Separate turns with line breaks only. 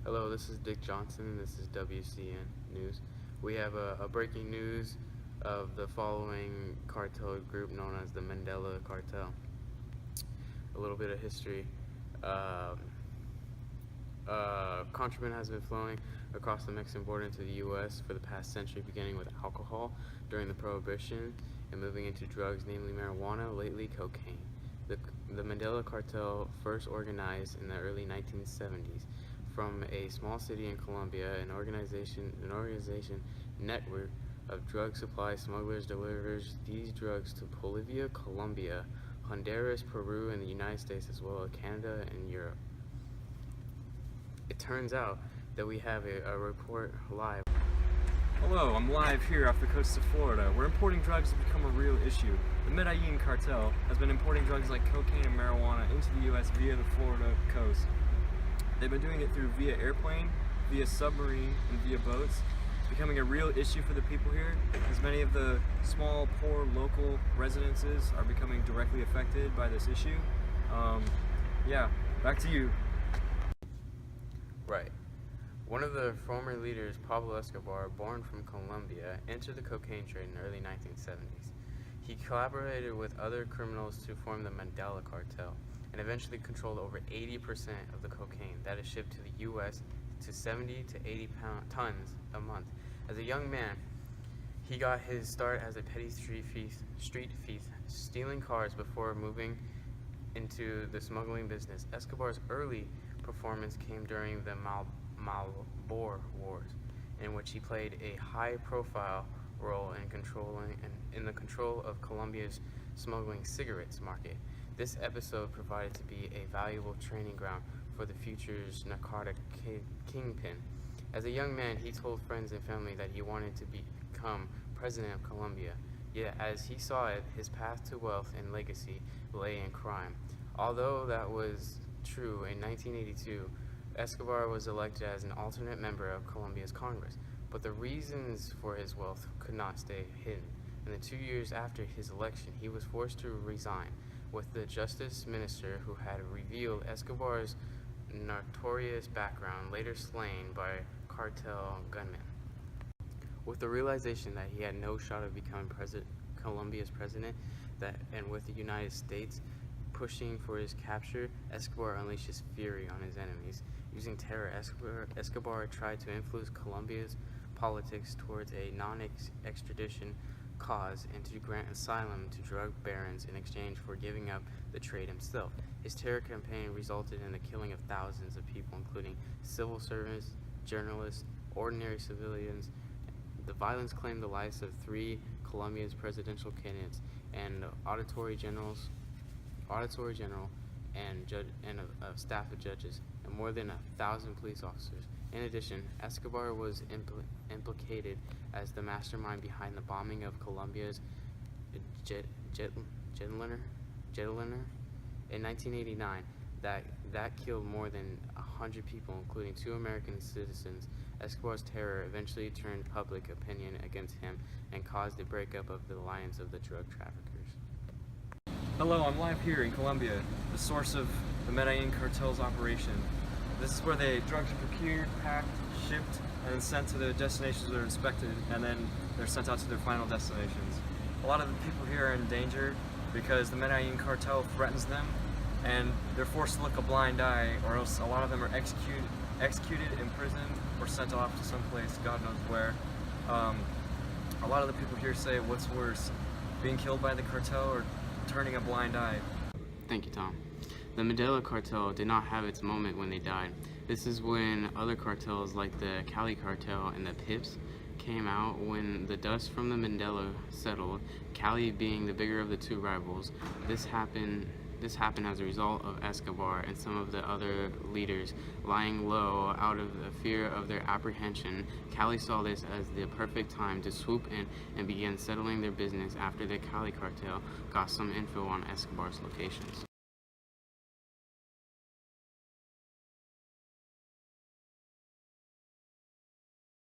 Hello, this is Dick Johnson, and this is WCN News. We have a breaking news of the following cartel group known as the Medellin cartel. A little bit of history. Contraband has been flowing across the Mexican border into the U.S. for the past century, beginning with alcohol during the Prohibition and moving into drugs, namely marijuana, lately cocaine. The Medellin cartel first organized in the early 1970s from a small city in Colombia. An organization network of drug supply smugglers delivers these drugs to Bolivia, Colombia, Honduras, Peru, and the United States, as well as Canada and Europe. It turns out that we have a report live.
Hello, I'm live here off the coast of Florida, where importing drugs has become a real issue. The Medellin cartel has been importing drugs like cocaine and marijuana into the U.S. via the Florida coast. They've been doing it via airplane, via submarine, and via boats. It's becoming a real issue for the people here, as many of the small, poor, local residences are becoming directly affected by this issue. Yeah, back to you.
Right. One of the former leaders, Pablo Escobar, born from Colombia, entered the cocaine trade in the early 1970s. He collaborated with other criminals to form the Medellin cartel and eventually controlled over 80% of the cocaine that is shipped to the U.S. to 70 to 80 tons a month. As a young man, he got his start as a petty street thief, stealing cars before moving into the smuggling business. Escobar's early performance came during the Malboro Wars, in which he played a high-profile role in the control of Colombia's smuggling cigarettes market. This episode provided to be a valuable training ground for the future's narcotic kingpin. As a young man, he told friends and family that he wanted to become president of Colombia. Yet, as he saw it, his path to wealth and legacy lay in crime. Although that was true, in 1982, Escobar was elected as an alternate member of Colombia's Congress, but the reasons for his wealth could not stay hidden. In the 2 years after his election, he was forced to resign, with the justice minister who had revealed Escobar's notorious background later slain by cartel gunmen. With the realization that he had no shot of becoming Colombia's president, and with the United States pushing for his capture, Escobar unleashed his fury on his enemies. Using terror, Escobar tried to influence Colombia's politics towards a non-extradition cause and to grant asylum to drug barons in exchange for giving up the trade himself. His terror campaign resulted in the killing of thousands of people, including civil servants, journalists, ordinary civilians. The violence claimed the lives of 3 Colombia's presidential candidates and auditory general and a staff of judges, and more than 1,000 police officers. In addition, Escobar was implicated as the mastermind behind the bombing of Colombia's jetliner in 1989 that killed more than 100 people, including 2 American citizens. Escobar's terror eventually turned public opinion against him and caused the breakup of the alliance of the drug traffickers.
Hello, I'm live here in Colombia, the source of the Medellin cartel's operation. This is where the drugs are procured, packed, shipped, and then sent to the destinations that are inspected, and then they're sent out to their final destinations. A lot of the people here are in danger because the Medellin cartel threatens them, and they're forced to look a blind eye, or else a lot of them are executed, imprisoned, or sent off to someplace, God knows where. A lot of the people here say, what's worse, being killed by the cartel or turning a blind eye?
Thank you, Tom. The Medellin cartel did not have its moment when they died. This is when other cartels like the Cali cartel and the Pips came out. When the dust from the Medellin settled, Cali being the bigger of the 2 rivals, this happened as a result of Escobar and some of the other leaders lying low out of the fear of their apprehension. Cali saw this as the perfect time to swoop in and begin settling their business after the Cali cartel got some info on Escobar's locations.